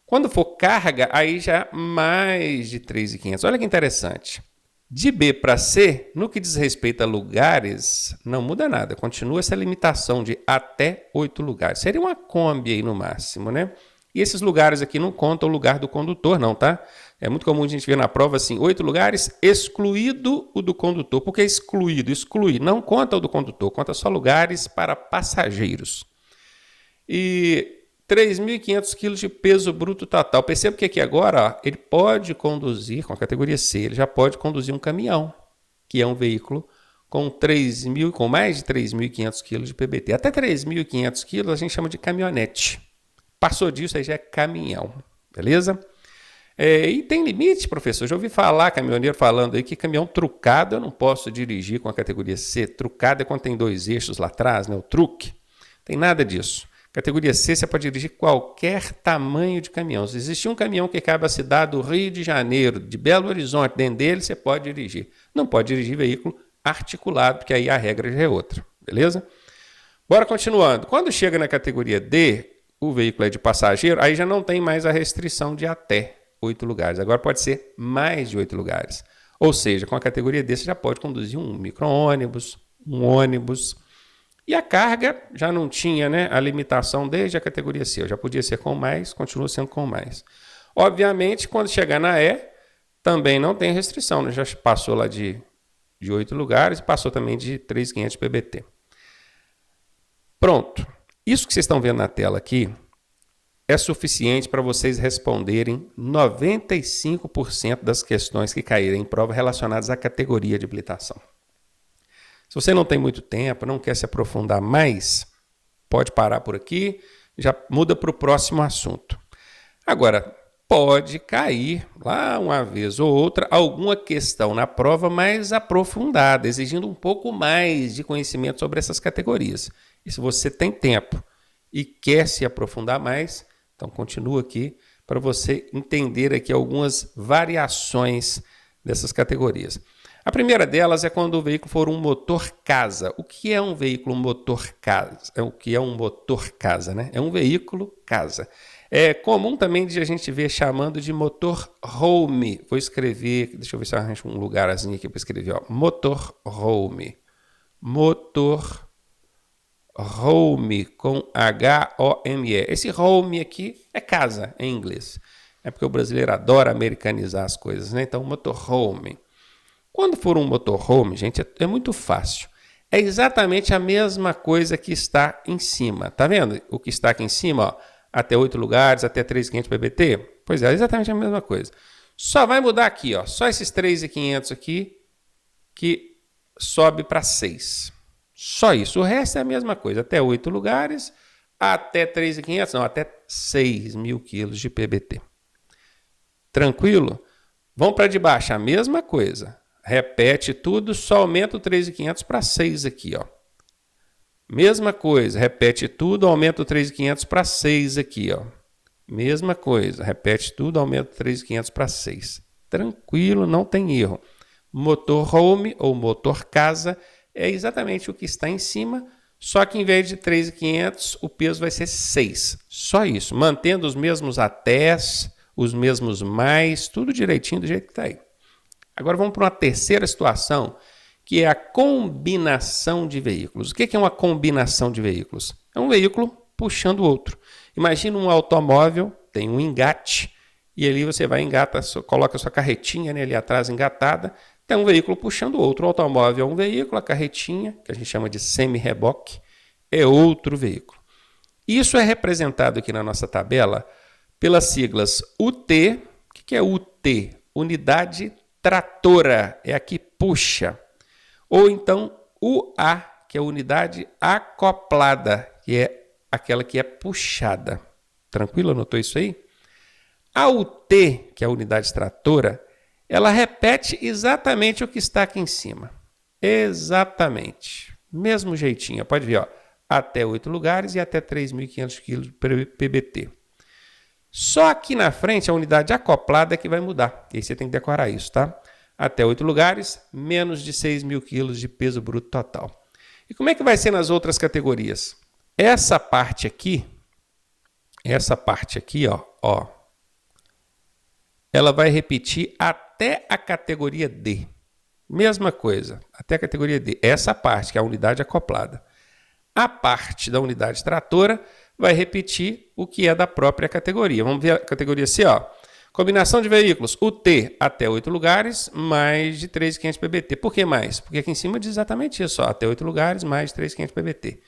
Quando for carga, aí já mais de 3.500. Olha que interessante. De B para C, no que diz respeito a lugares, não muda nada. Continua essa limitação de até 8 lugares. Seria uma Kombi aí no máximo, né? E esses lugares aqui não contam o lugar do condutor, não, tá? É muito comum a gente ver na prova assim, 8 lugares, excluído o do condutor. Por que excluído? Excluir. Não conta o do condutor, conta só lugares para passageiros. E 3.500 quilos de peso bruto total. Perceba que aqui agora, ó, ele pode conduzir, com a categoria C, ele já pode conduzir um caminhão, que é um veículo com mais de 3.500 quilos de PBT. Até 3.500 quilos a gente chama de caminhonete. Passou disso, aí já é caminhão, beleza? E tem limite, professor. Já ouvi falar, caminhoneiro falando aí, que caminhão trucado eu não posso dirigir com a categoria C. Trucado é quando tem 2 eixos lá atrás, né? O truque. Tem nada disso. Categoria C, você pode dirigir qualquer tamanho de caminhão. Se existir um caminhão que cabe à cidade do Rio de Janeiro, de Belo Horizonte, dentro dele, você pode dirigir. Não pode dirigir veículo articulado, porque aí a regra já é outra, beleza? Bora continuando. Quando chega na categoria D, o veículo é de passageiro, aí já não tem mais a restrição de até 8 lugares. Agora pode ser mais de 8 lugares. Ou seja, com a categoria D, você já pode conduzir um micro-ônibus, um ônibus. E a carga já não tinha, né, a limitação desde a categoria C. Eu já podia ser com mais, continua sendo com mais. Obviamente, quando chegar na E, também não tem restrição, né? Já passou lá de 8 lugares e passou também de 3.500 PBT. Pronto. Isso que vocês estão vendo na tela aqui é suficiente para vocês responderem 95% das questões que caírem em prova relacionadas à categoria de habilitação. Se você não tem muito tempo, não quer se aprofundar mais, pode parar por aqui, já muda para o próximo assunto. Agora, pode cair lá uma vez ou outra alguma questão na prova mais aprofundada, exigindo um pouco mais de conhecimento sobre essas categorias. E se você tem tempo e quer se aprofundar mais, então continua aqui para você entender aqui algumas variações dessas categorias. A primeira delas é quando o veículo for um motor casa. O que é um veículo motor casa? O que é um motor casa, né? É um veículo casa. É comum também de a gente ver chamando de motor home. Vou escrever, deixa eu ver se eu arranjo um lugarzinho aqui para escrever, ó. Motor home. Motor home com H-O-M-E. Esse home aqui é casa em inglês. É porque o brasileiro adora americanizar as coisas, né? Então, motorhome. Quando for um motorhome, gente, é muito fácil. É exatamente a mesma coisa que está em cima. Tá vendo? O que está aqui em cima, ó, até 8 lugares, até 3.500 PBT. Pois é exatamente a mesma coisa. Só vai mudar aqui, ó. Só esses 3.500 aqui que sobe para 6. Só isso. O resto é a mesma coisa. Até 8 lugares, até 3.500, não, até 6.000 quilos de PBT. Tranquilo? Vamos para de baixo, a mesma coisa. Repete tudo, só aumenta o 3.500 para 6 aqui, ó. Mesma coisa, repete tudo, aumenta o 3.500 para 6 aqui, ó. Mesma coisa, repete tudo, aumenta o 3.500 para 6. Tranquilo, não tem erro. Motorhome ou motor casa é exatamente o que está em cima, Só que em vez de 3.500, o peso vai ser 6. Só isso, mantendo os mesmos atés, os mesmos mais, tudo direitinho do jeito que está aí. Agora vamos para uma terceira situação, que é a combinação de veículos. O que é uma combinação de veículos? É um veículo puxando o outro. Imagina um automóvel, tem um engate, e ali você vai engata, coloca a sua carretinha, né, ali atrás engatada, tem um veículo puxando o outro. O automóvel é um veículo, a carretinha, que a gente chama de semi-reboque, é outro veículo. Isso é representado aqui na nossa tabela pelas siglas UT. O que é UT? Unidade tratora, é a que puxa. Ou então UA, que é a unidade acoplada, que é aquela que é puxada. Tranquilo? Anotou isso aí? A UT, que é a unidade tratora, ela repete exatamente o que está aqui em cima. Exatamente. Mesmo jeitinho. Pode ver, ó, até 8 lugares e até 3.500 kg por PBT. Só aqui na frente a unidade acoplada é que vai mudar. E aí você tem que decorar isso, tá? Até 8 lugares, menos de 6.000 kg de peso bruto total. E como é que vai ser nas outras categorias? Essa parte aqui, ó, ela vai repetir até a categoria D. Mesma coisa, até a categoria D. Essa parte, que é a unidade acoplada. A parte da unidade tratora vai repetir o que é da própria categoria. Vamos ver a categoria C, ó. Combinação de veículos, UT até 8 lugares, mais de 3.500 PBT. Por que mais? Porque aqui em cima diz exatamente isso, ó, até 8 lugares, mais de 3.500 PBT.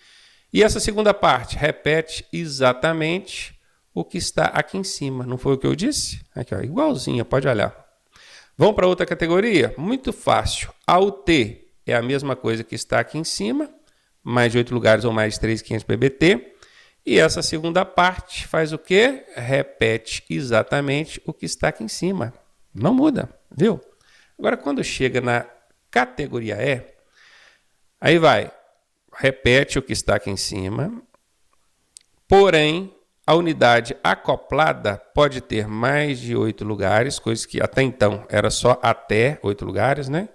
E essa segunda parte repete exatamente o que está aqui em cima. Não foi o que eu disse? Aqui, ó, igualzinho, pode olhar. Vamos para outra categoria? Muito fácil. A UT é a mesma coisa que está aqui em cima, mais de 8 lugares ou mais de 3.500 PBT. E essa segunda parte faz o quê? Repete exatamente o que está aqui em cima. Não muda, viu? Agora, quando chega na categoria E, aí vai, repete o que está aqui em cima, porém, a unidade acoplada pode ter mais de 8 lugares, coisa que até então era só até 8 lugares, né?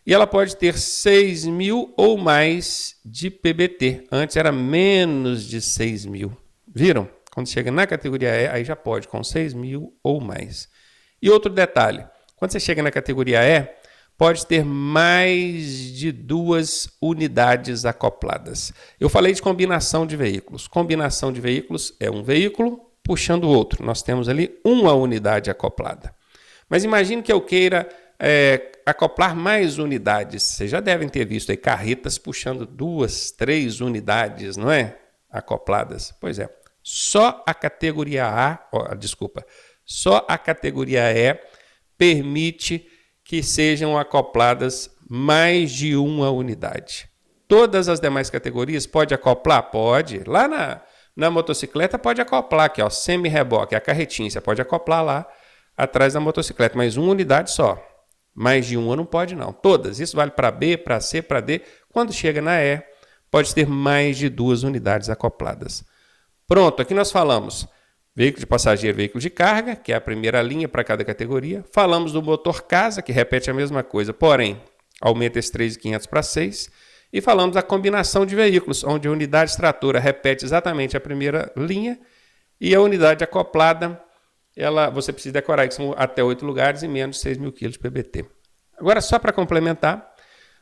E ela pode ter 6.000 ou mais de PBT. Antes era menos de 6.000. Viram? Quando chega na categoria E, aí já pode, com 6.000 ou mais. E outro detalhe, quando você chega na categoria E, pode ter mais de 2 unidades acopladas. Eu falei de combinação de veículos. Combinação de veículos é um veículo puxando o outro. Nós temos ali uma unidade acoplada. Mas imagine que eu queira acoplar mais unidades. Vocês já devem ter visto aí carretas puxando 2, 3 unidades, não é? Acopladas. Pois é. Só a categoria só a categoria E permite que sejam acopladas mais de uma unidade. Todas as demais categorias pode acoplar? Pode. Lá na motocicleta pode acoplar aqui, ó, semi-reboque, a carretinha, você pode acoplar lá atrás da motocicleta, mas uma unidade só. Mais de uma não pode não. Todas. Isso vale para B, para C, para D. Quando chega na E, pode ter mais de 2 unidades acopladas. Pronto, aqui nós falamos veículo de passageiro, veículo de carga, que é a primeira linha para cada categoria. Falamos do motor casa, que repete a mesma coisa, porém, aumenta esse 3.500 para 6. E falamos da combinação de veículos, onde a unidade tratora repete exatamente a primeira linha e a unidade acoplada, você precisa decorar que são até 8 lugares e menos de 6.000 kg de PBT. Agora, só para complementar,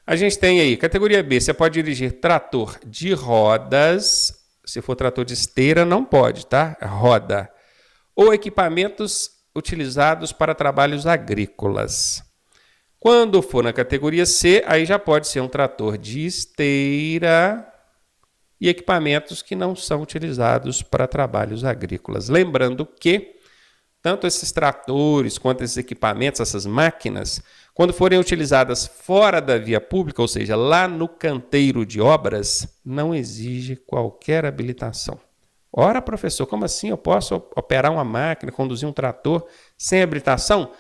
a gente tem aí, categoria B, você pode dirigir trator de rodas. Se for trator de esteira, não pode, tá? Roda. Ou equipamentos utilizados para trabalhos agrícolas. Quando for na categoria C, aí já pode ser um trator de esteira e equipamentos que não são utilizados para trabalhos agrícolas. Lembrando que tanto esses tratores quanto esses equipamentos, essas máquinas, quando forem utilizadas fora da via pública, ou seja, lá no canteiro de obras, não exige qualquer habilitação. Ora, professor, como assim eu posso operar uma máquina, conduzir um trator sem habilitação?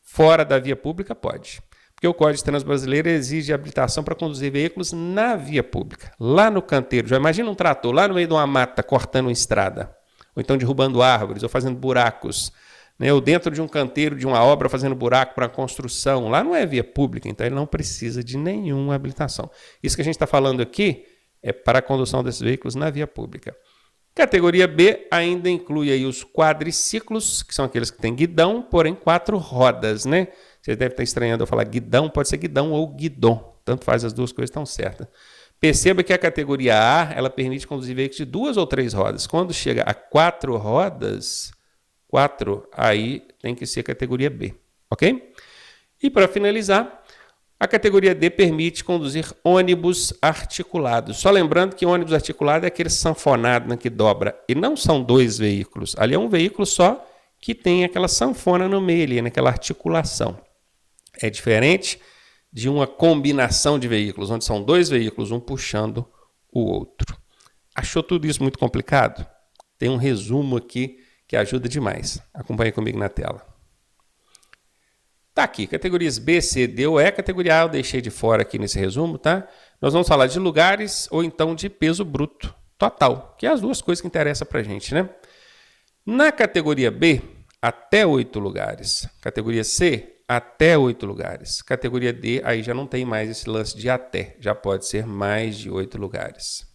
Fora da via pública pode. Porque o Código de Trânsito Brasileiro exige habilitação para conduzir veículos na via pública. Lá no canteiro, já imagina um trator lá no meio de uma mata cortando uma estrada. Ou então derrubando árvores, ou fazendo buracos, né? Ou dentro de um canteiro de uma obra fazendo buraco para construção. Lá não é via pública, então ele não precisa de nenhuma habilitação. Isso que a gente está falando aqui é para a condução desses veículos na via pública. Categoria B ainda inclui aí os quadriciclos, que são aqueles que têm guidão, porém 4 rodas, né? Você deve estar estranhando eu falar guidão, pode ser guidão ou guidon, tanto faz, as duas coisas estão certas. Perceba que a categoria A, ela permite conduzir veículos de 2 ou 3 rodas. Quando chega a 4 rodas, 4, aí tem que ser categoria B, ok? E para finalizar, a categoria D permite conduzir ônibus articulados. Só lembrando que ônibus articulado é aquele sanfonado, né, que dobra. E não são 2 veículos. Ali é um veículo só que tem aquela sanfona no meio, ali, naquela articulação. É diferente de uma combinação de veículos, onde são 2 veículos, um puxando o outro. Achou tudo isso muito complicado? Tem um resumo aqui que ajuda demais. Acompanhe comigo na tela. Tá aqui, categorias B, C, D ou E. Categoria A eu deixei de fora aqui nesse resumo, tá? Nós vamos falar de lugares ou então de peso bruto total, que é as duas coisas que interessam pra gente, né? Na categoria B, até 8 lugares. Categoria C, até 8 lugares. Categoria D, aí já não tem mais esse lance de até, já pode ser mais de 8 lugares.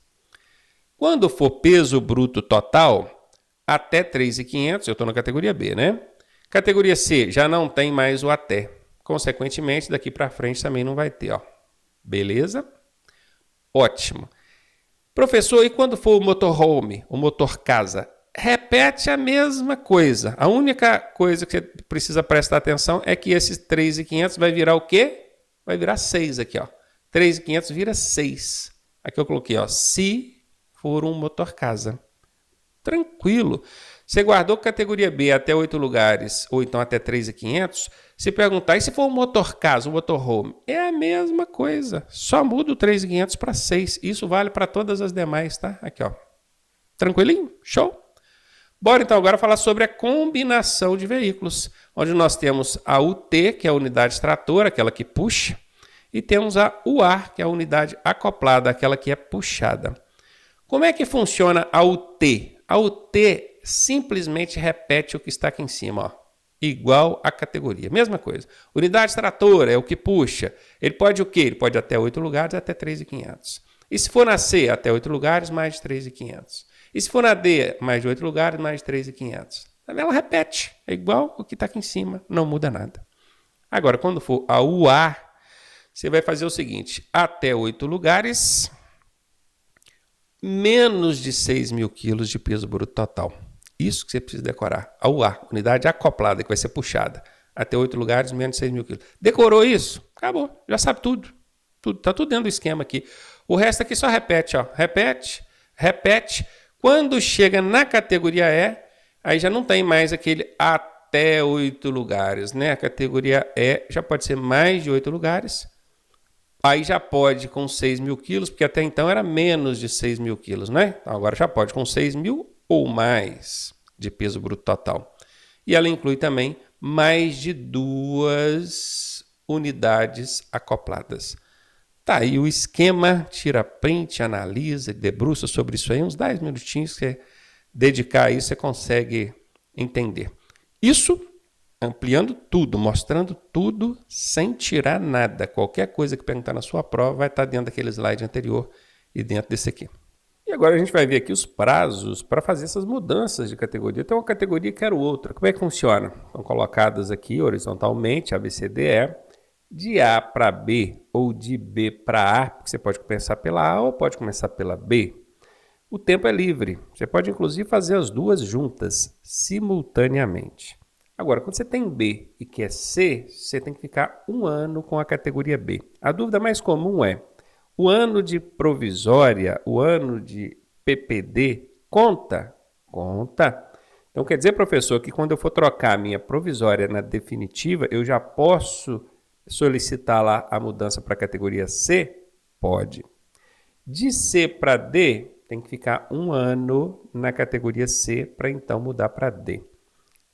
Quando for peso bruto total, até 3.500, eu estou na categoria B, né? Categoria C, já não tem mais o até. Consequentemente, daqui para frente também não vai ter, ó. Beleza? Ótimo. Professor, e quando for o motorhome, o motor casa? Repete a mesma coisa. A única coisa que você precisa prestar atenção é que esses 3.500 vai virar o quê? Vai virar 6 aqui, ó. 3.500 vira 6. Aqui eu coloquei, ó, se for um motor casa. Tranquilo. Você guardou categoria B até 8 lugares, ou então até 3.500, se perguntar, e se for um motor casa, um motorhome? É a mesma coisa, só muda o 3.500 para 6. Isso vale para todas as demais, tá? Aqui, ó. Tranquilinho? Show? Bora então agora falar sobre a combinação de veículos, onde nós temos a UT, que é a unidade tratora, aquela que puxa, e temos a UAR, que é a unidade acoplada, aquela que é puxada. Como é que funciona a UT? A UT simplesmente repete o que está aqui em cima, ó. Igual a categoria, mesma coisa. Unidade tratora é o que puxa. Ele pode o quê? Ele pode até 8 lugares, até 3.500. E se for na C, até 8 lugares, mais de 3.500. E se for na D, mais de 8 lugares, mais de 3.500. Ela repete, é igual o que está aqui em cima, não muda nada. Agora, quando for a UAR, você vai fazer o seguinte, até 8 lugares, menos de 6.000 quilos de peso bruto total. Isso que você precisa decorar. A UAR, unidade acoplada, que vai ser puxada. Até 8 lugares, menos de 6.000 quilos. Decorou isso? Acabou. Já sabe tudo. Tá tudo dentro do esquema aqui. O resto aqui só repete, ó. Repete, repete. Quando chega na categoria E, aí já não tem mais aquele até 8 lugares, né? A categoria E já pode ser mais de 8 lugares. Aí já pode com 6.000 quilos, porque até então era menos de 6.000 quilos, né? Então agora já pode com 6.000 ou mais de peso bruto total. E ela inclui também mais de 2 unidades acopladas. Tá aí o esquema, tira print, analisa, debruça sobre isso aí, uns 10 minutinhos que você dedicar a isso, você consegue entender. Isso ampliando tudo, mostrando tudo, sem tirar nada. Qualquer coisa que perguntar na sua prova vai estar dentro daquele slide anterior e dentro desse aqui. E agora a gente vai ver aqui os prazos para fazer essas mudanças de categoria. Tem uma categoria e quero outra. Como é que funciona? Estão colocadas aqui horizontalmente, A, B, C, D, E, de A para B ou de B para A, porque você pode começar pela A ou pode começar pela B. O tempo é livre. Você pode inclusive fazer as duas juntas, simultaneamente. Agora, quando você tem B e quer C, você tem que ficar 1 ano com a categoria B. A dúvida mais comum é, o ano de provisória, o ano de PPD, conta? Conta. Então, quer dizer, professor, que quando eu for trocar a minha provisória na definitiva, eu já posso solicitar lá a mudança para a categoria C? Pode. De C para D, tem que ficar 1 ano na categoria C para então mudar para D.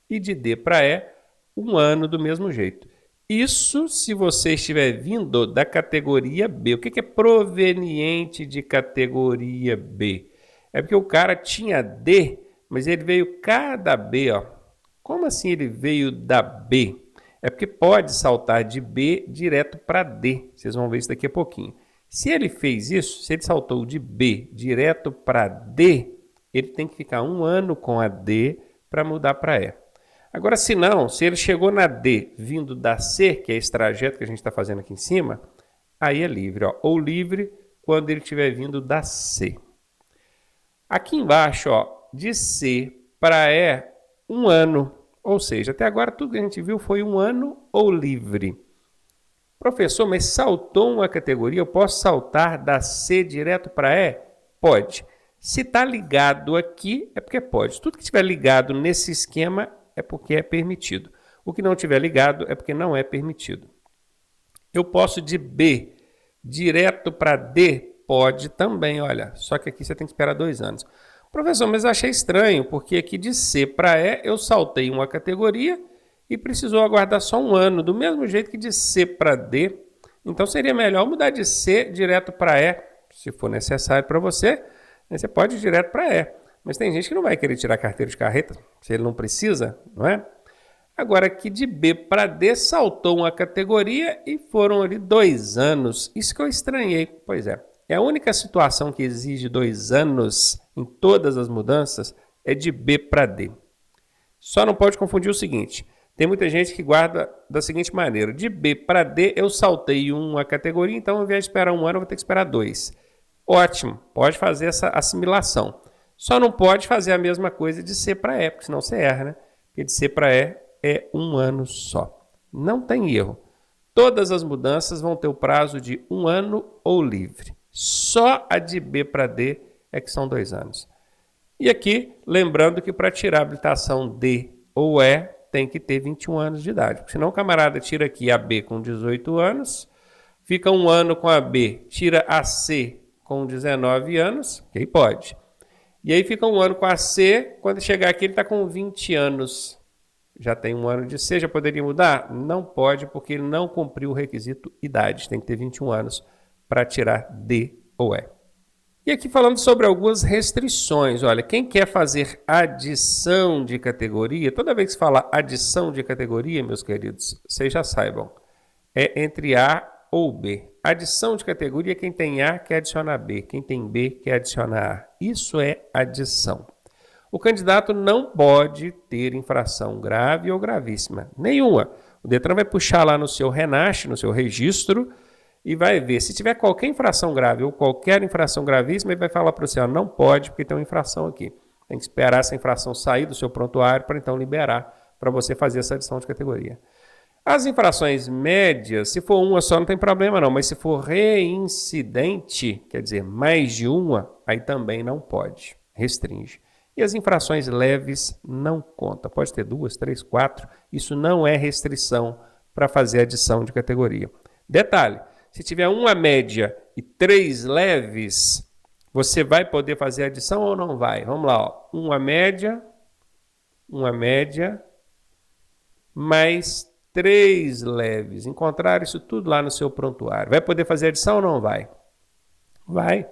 E de D para E, 1 ano do mesmo jeito. Isso se você estiver vindo da categoria B. O que é proveniente de categoria B? É porque o cara tinha D, mas ele veio cada B, ó. Como assim ele veio da B? É porque pode saltar de B direto para D. Vocês vão ver isso daqui a pouquinho. Se ele fez isso, se ele saltou de B direto para D, ele tem que ficar 1 ano com a D para mudar para E. Agora, se não, se ele chegou na D vindo da C, que é esse trajeto que a gente está fazendo aqui em cima, aí é livre, ó, ou livre quando ele estiver vindo da C. Aqui embaixo, ó, de C para E, 1 ano. Ou seja, até agora tudo que a gente viu foi 1 ano ou livre. Professor, mas saltou uma categoria, eu posso saltar da C direto para E? Pode. Se está ligado aqui, é porque pode. Tudo que estiver ligado nesse esquema é porque é permitido. O que não estiver ligado é porque não é permitido. Eu posso de B direto para D? Pode também, olha. Só que aqui você tem que esperar 2 anos. Professor, mas eu achei estranho, porque aqui de C para E eu saltei uma categoria e precisou aguardar só 1 ano, do mesmo jeito que de C para D. Então seria melhor mudar de C direto para E, se for necessário para você, você pode ir direto para E. Mas tem gente que não vai querer tirar carteira de carreta, se ele não precisa, não é? Agora aqui de B para D saltou uma categoria e foram ali 2 anos. Isso que eu estranhei, pois é. É a única situação que exige 2 anos em todas as mudanças é de B para D. Só não pode confundir o seguinte. Tem muita gente que guarda da seguinte maneira. De B para D eu saltei uma categoria, então ao invés de esperar 1 ano eu vou ter que esperar 2. Ótimo, pode fazer essa assimilação. Só não pode fazer a mesma coisa de C para E, porque senão você erra, né? Porque de C para E é 1 ano só. Não tem erro. Todas as mudanças vão ter o prazo de 1 ano ou livre. Só a de B para D é que são 2 anos. E aqui, lembrando que para tirar a habilitação D ou E, tem que ter 21 anos de idade. Porque senão o camarada tira aqui a B com 18 anos, fica 1 ano com a B, tira a C com 19 anos, que pode. E aí fica 1 ano com a C, quando chegar aqui ele está com 20 anos. Já tem 1 ano de C, já poderia mudar? Não pode, porque ele não cumpriu o requisito idade. Tem que ter 21 anos para tirar D ou E. E aqui falando sobre algumas restrições. Olha, quem quer fazer adição de categoria, toda vez que fala adição de categoria, meus queridos, vocês já saibam, é entre A ou B. Adição de categoria, quem tem A quer adicionar B, quem tem B quer adicionar A. Isso é adição. O candidato não pode ter infração grave ou gravíssima, nenhuma. O Detran vai puxar lá no seu RENASH, no seu registro, e vai ver. Se tiver qualquer infração grave ou qualquer infração gravíssima, ele vai falar para você, ó, não pode, porque tem uma infração aqui. Tem que esperar essa infração sair do seu prontuário para então liberar para você fazer essa adição de categoria. As infrações médias, se for uma só não tem problema não, mas se for reincidente, quer dizer, mais de uma, aí também não pode, restringe. E as infrações leves não conta, pode ter 2, 3, 4, isso não é restrição para fazer adição de categoria. Detalhe, se tiver uma média e 3 leves, você vai poder fazer adição ou não vai? Vamos lá, ó. Uma média, mais 3 leves. Encontrar isso tudo lá no seu prontuário. Vai poder fazer adição ou não vai? Vai.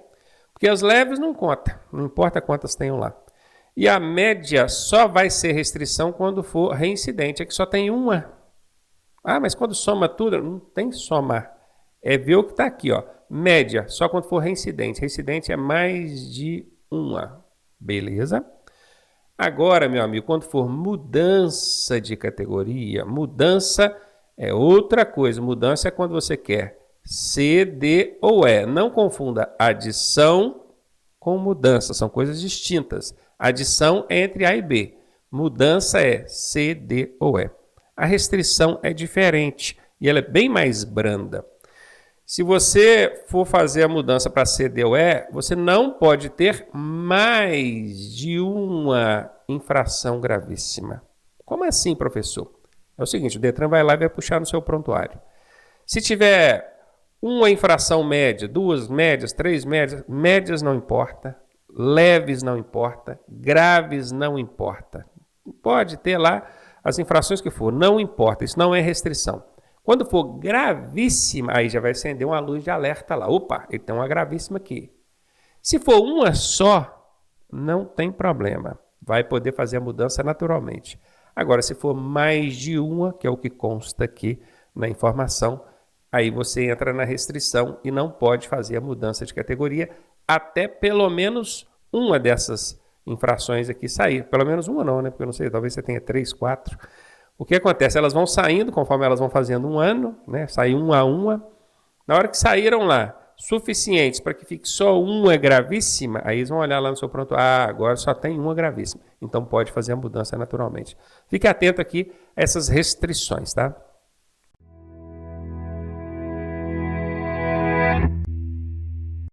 Porque as leves não conta, não importa quantas tenham lá. E a média só vai ser restrição quando for reincidente, é que só tem uma. Ah, mas quando soma tudo, não tem que somar. É ver o que está aqui, ó. Média, só quando for reincidente. Reincidente é mais de uma. Beleza? Agora, meu amigo, quando for mudança de categoria, mudança é outra coisa. Mudança é quando você quer C, D ou E. Não confunda adição com mudança. São coisas distintas. Adição é entre A e B. Mudança é C, D ou E. A restrição é diferente e ela é bem mais branda. Se você for fazer a mudança para C, D ou E, você não pode ter mais de uma infração gravíssima. Como assim, professor? É o seguinte, o Detran vai lá e vai puxar no seu prontuário. Se tiver uma infração média, 2 médias, 3 médias, médias não importa, leves não importa, graves não importa. Pode ter lá as infrações que for, não importa, isso não é restrição. Quando for gravíssima, aí já vai acender uma luz de alerta lá. Opa, ele tem uma gravíssima aqui. Se for uma só, não tem problema. Vai poder fazer a mudança naturalmente. Agora, se for mais de uma, que é o que consta aqui na informação, aí você entra na restrição e não pode fazer a mudança de categoria até pelo menos uma dessas infrações aqui sair. Pelo menos uma não, né? Porque eu não sei, talvez você tenha 3, 4. O que acontece? Elas vão saindo conforme elas vão fazendo um ano, né? Sai uma a uma. Na hora que saíram lá, suficientes para que fique só uma gravíssima, aí eles vão olhar lá no seu pronto, agora só tem uma gravíssima. Então pode fazer a mudança naturalmente. Fique atento aqui a essas restrições, tá?